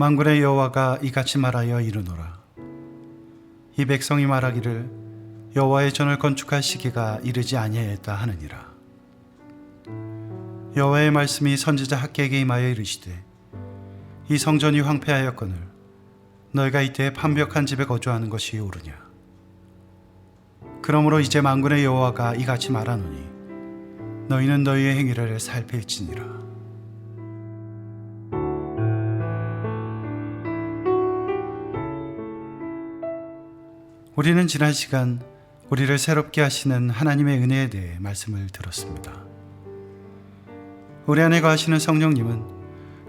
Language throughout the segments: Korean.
만군의 여호와가 이같이 말하여 이르노라. 이 백성이 말하기를 여호와의 전을 건축할 시기가 이르지 아니하였다 하느니라. 여호와의 말씀이 선지자 학개에게 임하여 이르시되 이 성전이 황폐하였거늘 너희가 이때에 판벽한 집에 거주하는 것이 옳으냐. 그러므로 이제 만군의 여호와가 이같이 말하노니 너희는 너희의 행위를 살필지니라. 우리는 지난 시간 우리를 새롭게 하시는 하나님의 은혜에 대해 말씀을 들었습니다. 우리 안에 거하시는 성령님은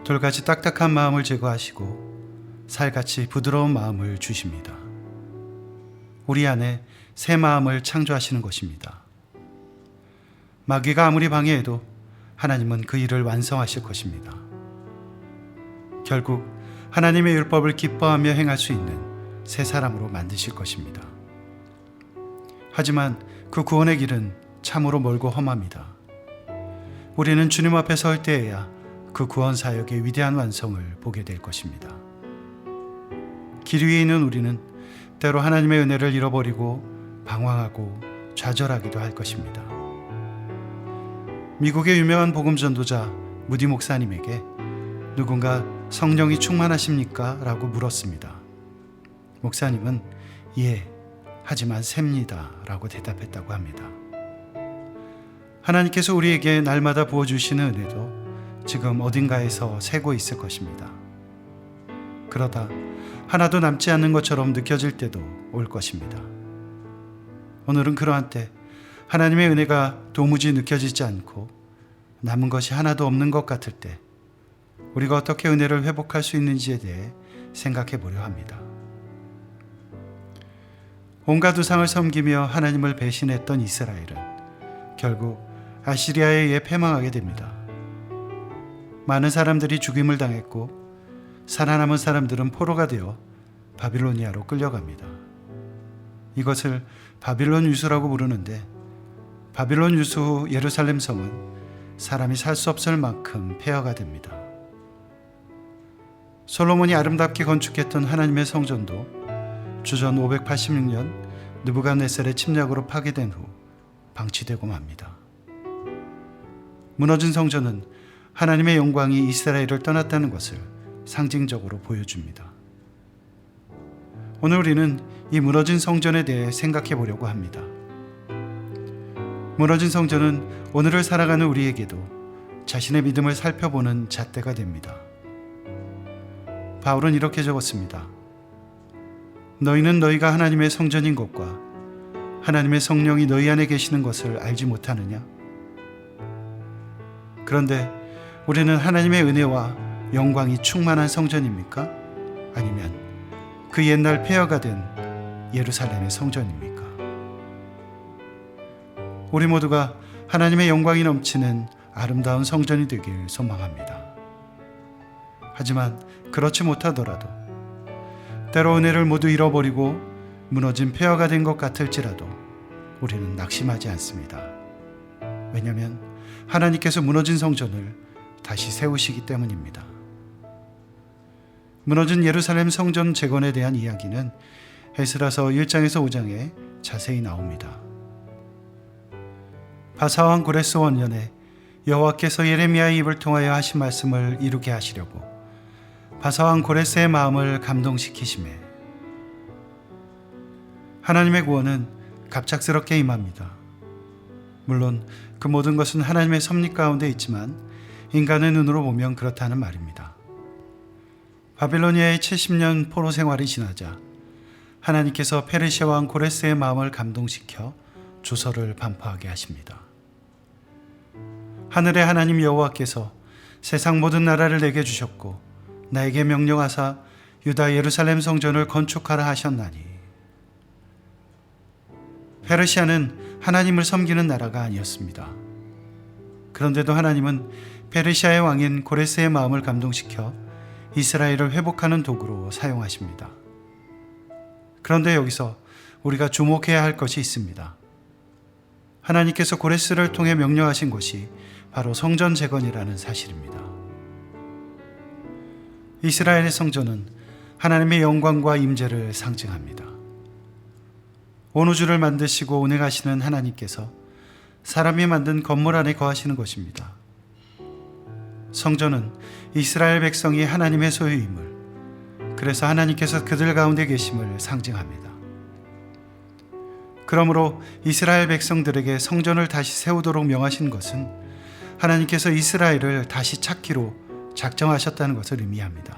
돌같이 딱딱한 마음을 제거하시고 살같이 부드러운 마음을 주십니다. 우리 안에 새 마음을 창조하시는 것입니다. 마귀가 아무리 방해해도 하나님은 그 일을 완성하실 것입니다. 결국 하나님의 율법을 기뻐하며 행할 수 있는 새 사람으로 만드실 것입니다. 하지만 그 구원의 길은 참으로 멀고 험합니다. 우리는 주님 앞에 설 때에야 그 구원 사역의 위대한 완성을 보게 될 것입니다. 길 위에 있는 우리는 때로 하나님의 은혜를 잃어버리고 방황하고 좌절하기도 할 것입니다. 미국의 유명한 복음 전도자 무디 목사님에게 누군가 성령이 충만하십니까? 라고 물었습니다. 목사님은 예, 하지만 셉니다 라고 대답했다고 합니다. 하나님께서 우리에게 날마다 부어주시는 은혜도 지금 어딘가에서 새고 있을 것입니다. 그러다 하나도 남지 않는 것처럼 느껴질 때도 올 것입니다. 오늘은 그러한 때 하나님의 은혜가 도무지 느껴지지 않고 남은 것이 하나도 없는 것 같을 때 우리가 어떻게 은혜를 회복할 수 있는지에 대해 생각해 보려 합니다. 온갖 우상을 섬기며 하나님을 배신했던 이스라엘은 결국 아시리아에 의해 패망하게 됩니다. 많은 사람들이 죽임을 당했고 살아남은 사람들은 포로가 되어 바빌로니아로 끌려갑니다. 이것을 바빌론 유수라고 부르는데 바빌론 유수 후 예루살렘 성은 사람이 살 수 없을 만큼 폐허가 됩니다. 솔로몬이 아름답게 건축했던 하나님의 성전도 주전 586년 느부갓네살의 침략으로 파괴된 후 방치되고 맙니다. 무너진 성전은 하나님의 영광이 이스라엘을 떠났다는 것을 상징적으로 보여줍니다. 오늘 우리는 이 무너진 성전에 대해 생각해 보려고 합니다. 무너진 성전은 오늘을 살아가는 우리에게도 자신의 믿음을 살펴보는 잣대가 됩니다. 바울은 이렇게 적었습니다. 너희는 너희가 하나님의 성전인 것과 하나님의 성령이 너희 안에 계시는 것을 알지 못하느냐? 그런데 우리는 하나님의 은혜와 영광이 충만한 성전입니까? 아니면 그 옛날 폐허가 된 예루살렘의 성전입니까? 우리 모두가 하나님의 영광이 넘치는 아름다운 성전이 되길 소망합니다. 하지만 그렇지 못하더라도 때로 은혜를 모두 잃어버리고 무너진 폐허가 된 것 같을지라도 우리는 낙심하지 않습니다. 왜냐하면 하나님께서 무너진 성전을 다시 세우시기 때문입니다. 무너진 예루살렘 성전 재건에 대한 이야기는 에스라서 1장에서 5장에 자세히 나옵니다. 바사왕 고레스 원년에 여호와께서 예레미야의 입을 통하여 하신 말씀을 이루게 하시려고 바사왕 고레스의 마음을 감동시키시매 하나님의 구원은 갑작스럽게 임합니다. 물론 그 모든 것은 하나님의 섭리 가운데 있지만 인간의 눈으로 보면 그렇다는 말입니다. 바빌로니아의 70년 포로 생활이 지나자 하나님께서 페르시아 왕 고레스의 마음을 감동시켜 조서를 반포하게 하십니다. 하늘의 하나님 여호와께서 세상 모든 나라를 내게 주셨고 나에게 명령하사 유다 예루살렘 성전을 건축하라 하셨나니. 페르시아는 하나님을 섬기는 나라가 아니었습니다. 그런데도 하나님은 페르시아의 왕인 고레스의 마음을 감동시켜 이스라엘을 회복하는 도구로 사용하십니다. 그런데 여기서 우리가 주목해야 할 것이 있습니다. 하나님께서 고레스를 통해 명령하신 것이 바로 성전 재건이라는 사실입니다. 이스라엘의 성전은 하나님의 영광과 임재를 상징합니다. 온 우주를 만드시고 운행하시는 하나님께서 사람이 만든 건물 안에 거하시는 것입니다. 성전은 이스라엘 백성이 하나님의 소유임을, 그래서 하나님께서 그들 가운데 계심을 상징합니다. 그러므로 이스라엘 백성들에게 성전을 다시 세우도록 명하신 것은 하나님께서 이스라엘을 다시 찾기로 작정하셨다는 것을 의미합니다.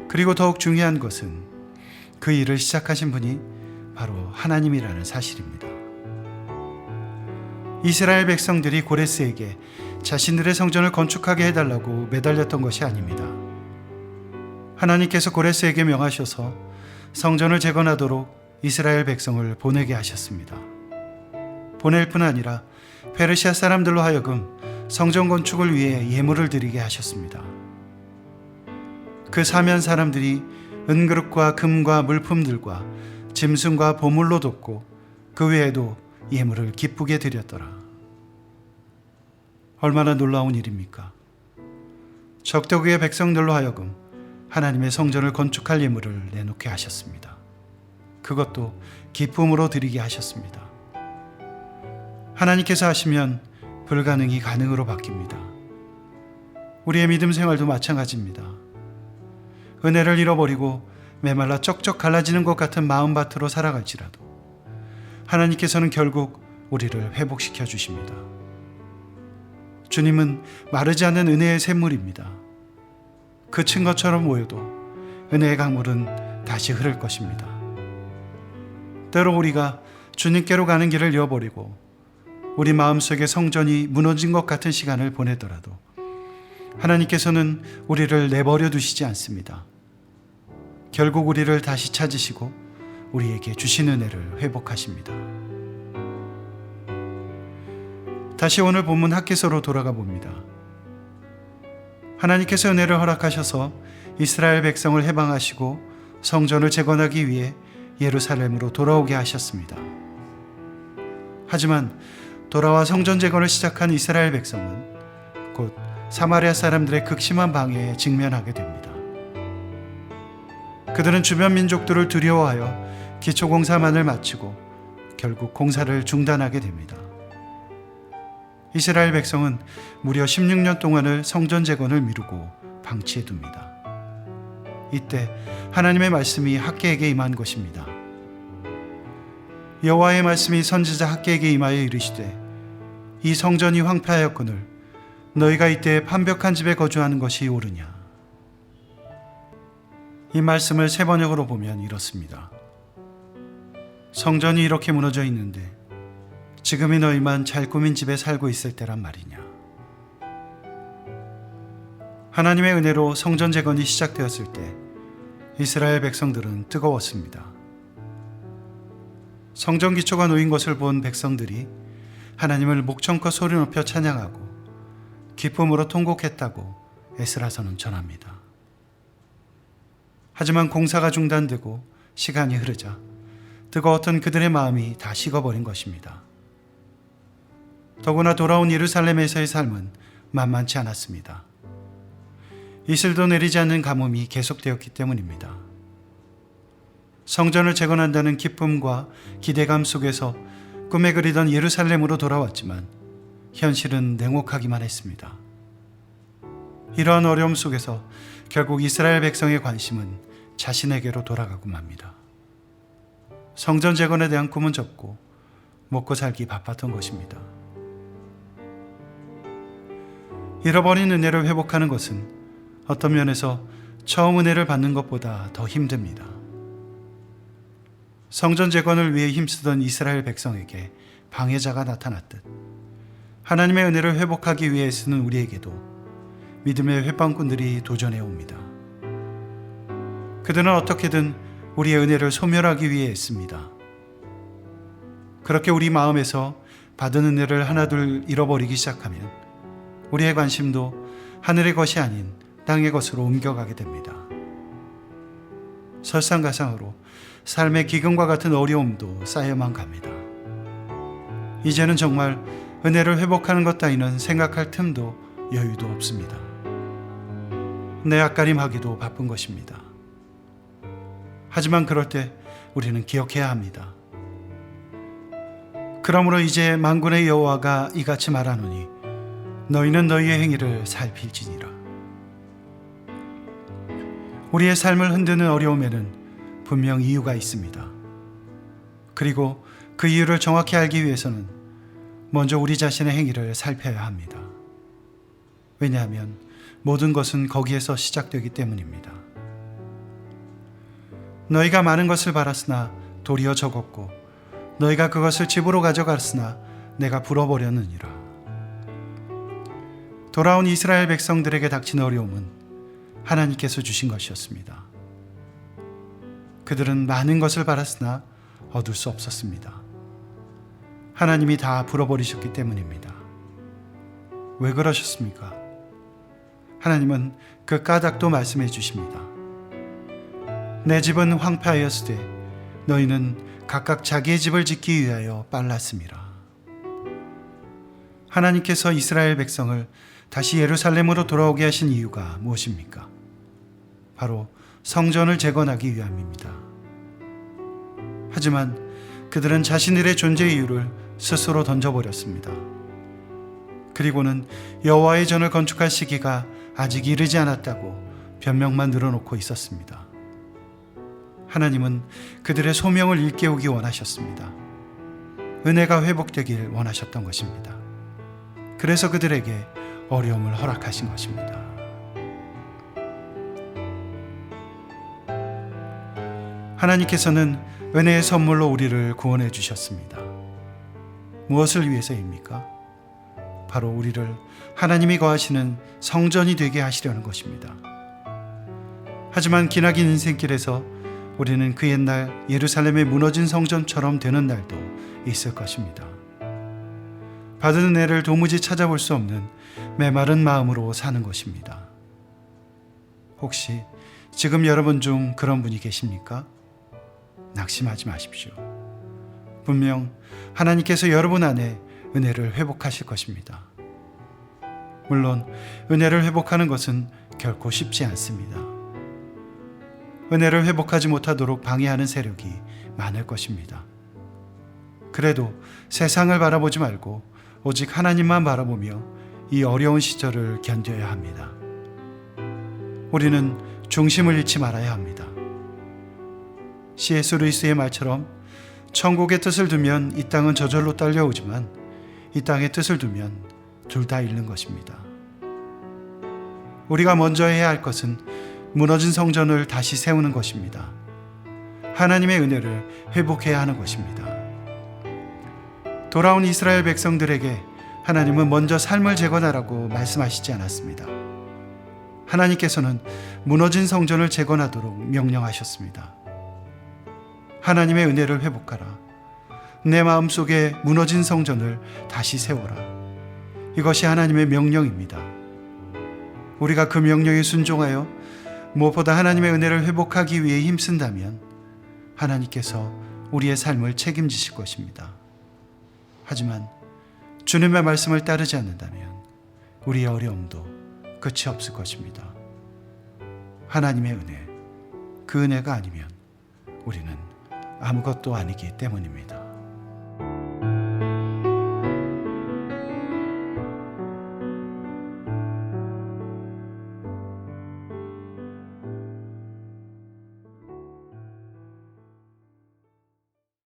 그리고 더욱 중요한 것은 그 일을 시작하신 분이 바로 하나님이라는 사실입니다. 이스라엘 백성들이 고레스에게 자신들의 성전을 건축하게 해달라고 매달렸던 것이 아닙니다. 하나님께서 고레스에게 명하셔서 성전을 재건하도록 이스라엘 백성을 보내게 하셨습니다. 보낼 뿐 아니라 페르시아 사람들로 하여금 성전 건축을 위해 예물을 드리게 하셨습니다. 그 사면 사람들이 은그릇과 금과 물품들과 짐승과 보물로 돕고 그 외에도 예물을 기쁘게 드렸더라. 얼마나 놀라운 일입니까? 적대국의 백성들로 하여금 하나님의 성전을 건축할 예물을 내놓게 하셨습니다. 그것도 기쁨으로 드리게 하셨습니다. 하나님께서 하시면 불가능이 가능으로 바뀝니다. 우리의 믿음 생활도 마찬가지입니다. 은혜를 잃어버리고 메말라 쩍쩍 갈라지는 것 같은 마음밭으로 살아갈지라도 하나님께서는 결국 우리를 회복시켜 주십니다. 주님은 마르지 않는 은혜의 샘물입니다. 그친 것처럼 모여도 은혜의 강물은 다시 흐를 것입니다. 때로 우리가 주님께로 가는 길을 잃어버리고 우리 마음속에 성전이 무너진 것 같은 시간을 보내더라도 하나님께서는 우리를 내버려 두시지 않습니다. 결국 우리를 다시 찾으시고 우리에게 주신 은혜를 회복하십니다. 다시 오늘 본문 학개서로 돌아가 봅니다. 하나님께서 은혜를 허락하셔서 이스라엘 백성을 해방하시고 성전을 재건하기 위해 예루살렘으로 돌아오게 하셨습니다. 하지만 돌아와 성전 재건을 시작한 이스라엘 백성은 곧 사마리아 사람들의 극심한 방해에 직면하게 됩니다. 그들은 주변 민족들을 두려워하여 기초공사만을 마치고 결국 공사를 중단하게 됩니다. 이스라엘 백성은 무려 16년 동안을 성전 재건을 미루고 방치해 둡니다. 이때 하나님의 말씀이 학개에게 임한 것입니다. 여호와의 말씀이 선지자 학개에게 임하여 이르시되 이 성전이 황폐하였거늘 너희가 이때 판벽한 집에 거주하는 것이 옳으냐. 이 말씀을 세 번역으로 보면 이렇습니다. 성전이 이렇게 무너져 있는데 지금이 너희만 잘 꾸민 집에 살고 있을 때란 말이냐. 하나님의 은혜로 성전 재건이 시작되었을 때 이스라엘 백성들은 뜨거웠습니다. 성전 기초가 놓인 것을 본 백성들이 하나님을 목청껏 소리 높여 찬양하고 기쁨으로 통곡했다고 에스라서는 전합니다. 하지만 공사가 중단되고 시간이 흐르자 뜨거웠던 그들의 마음이 다 식어버린 것입니다. 더구나 돌아온 예루살렘에서의 삶은 만만치 않았습니다. 이슬도 내리지 않는 가뭄이 계속되었기 때문입니다. 성전을 재건한다는 기쁨과 기대감 속에서 꿈에 그리던 예루살렘으로 돌아왔지만 현실은 냉혹하기만 했습니다. 이러한 어려움 속에서 결국 이스라엘 백성의 관심은 자신에게로 돌아가고 맙니다. 성전 재건에 대한 꿈은 접고 먹고 살기 바빴던 것입니다. 잃어버린 은혜를 회복하는 것은 어떤 면에서 처음 은혜를 받는 것보다 더 힘듭니다. 성전 재건을 위해 힘쓰던 이스라엘 백성에게 방해자가 나타났듯 하나님의 은혜를 회복하기 위해 쓰는 우리에게도 믿음의 회방꾼들이 도전해 옵니다. 그들은 어떻게든 우리의 은혜를 소멸하기 위해 애씁니다. 그렇게 우리 마음에서 받은 은혜를 하나둘 잃어버리기 시작하면 우리의 관심도 하늘의 것이 아닌 땅의 것으로 옮겨가게 됩니다. 설상가상으로 삶의 기근과 같은 어려움도 쌓여만 갑니다. 이제는 정말 은혜를 회복하는 것 따위는 생각할 틈도 여유도 없습니다. 내 앞가림하기도 바쁜 것입니다. 하지만 그럴 때 우리는 기억해야 합니다. 그러므로 이제 만군의 여호와가 이같이 말하노니 너희는 너희의 행위를 살필지니라. 우리의 삶을 흔드는 어려움에는 분명 이유가 있습니다. 그리고 그 이유를 정확히 알기 위해서는 먼저 우리 자신의 행위를 살펴야 합니다. 왜냐하면 모든 것은 거기에서 시작되기 때문입니다. 너희가 많은 것을 바랐으나 도리어 적었고 너희가 그것을 집으로 가져갔으나 내가 불어버렸느니라. 돌아온 이스라엘 백성들에게 닥친 어려움은 하나님께서 주신 것이었습니다. 그들은 많은 것을 바랐으나 얻을 수 없었습니다. 하나님이 다 불어버리셨기 때문입니다. 왜 그러셨습니까? 하나님은 그 까닭도 말씀해 주십니다. 내 집은 황폐하였으되 너희는 각각 자기의 집을 짓기 위하여 빨랐음이라. 하나님께서 이스라엘 백성을 다시 예루살렘으로 돌아오게 하신 이유가 무엇입니까? 바로 성전을 재건하기 위함입니다. 하지만 그들은 자신들의 존재 이유를 스스로 던져버렸습니다. 그리고는 여호와의 전을 건축할 시기가 아직 이르지 않았다고 변명만 늘어놓고 있었습니다. 하나님은 그들의 소명을 일깨우기 원하셨습니다. 은혜가 회복되길 원하셨던 것입니다. 그래서 그들에게 어려움을 허락하신 것입니다. 하나님께서는 은혜의 선물로 우리를 구원해 주셨습니다. 무엇을 위해서입니까? 바로 우리를 하나님이 거하시는 성전이 되게 하시려는 것입니다. 하지만 기나긴 인생길에서 우리는 그 옛날 예루살렘의 무너진 성전처럼 되는 날도 있을 것입니다. 받은 은혜를 도무지 찾아볼 수 없는 메마른 마음으로 사는 것입니다. 혹시 지금 여러분 중 그런 분이 계십니까? 낙심하지 마십시오. 분명 하나님께서 여러분 안에 은혜를 회복하실 것입니다. 물론 은혜를 회복하는 것은 결코 쉽지 않습니다. 은혜를 회복하지 못하도록 방해하는 세력이 많을 것입니다. 그래도 세상을 바라보지 말고 오직 하나님만 바라보며 이 어려운 시절을 견뎌야 합니다. 우리는 중심을 잃지 말아야 합니다. C.S. 루이스의 말처럼 천국의 뜻을 두면 이 땅은 저절로 딸려오지만 이 땅의 뜻을 두면 둘 다 잃는 것입니다. 우리가 먼저 해야 할 것은 무너진 성전을 다시 세우는 것입니다. 하나님의 은혜를 회복해야 하는 것입니다. 돌아온 이스라엘 백성들에게 하나님은 먼저 삶을 재건하라고 말씀하시지 않았습니다. 하나님께서는 무너진 성전을 재건하도록 명령하셨습니다. 하나님의 은혜를 회복하라. 내 마음속에 무너진 성전을 다시 세워라. 이것이 하나님의 명령입니다. 우리가 그 명령에 순종하여 무엇보다 하나님의 은혜를 회복하기 위해 힘쓴다면 하나님께서 우리의 삶을 책임지실 것입니다. 하지만 주님의 말씀을 따르지 않는다면 우리의 어려움도 끝이 없을 것입니다. 하나님의 은혜, 그 은혜가 아니면 우리는 아무것도 아니기 때문입니다.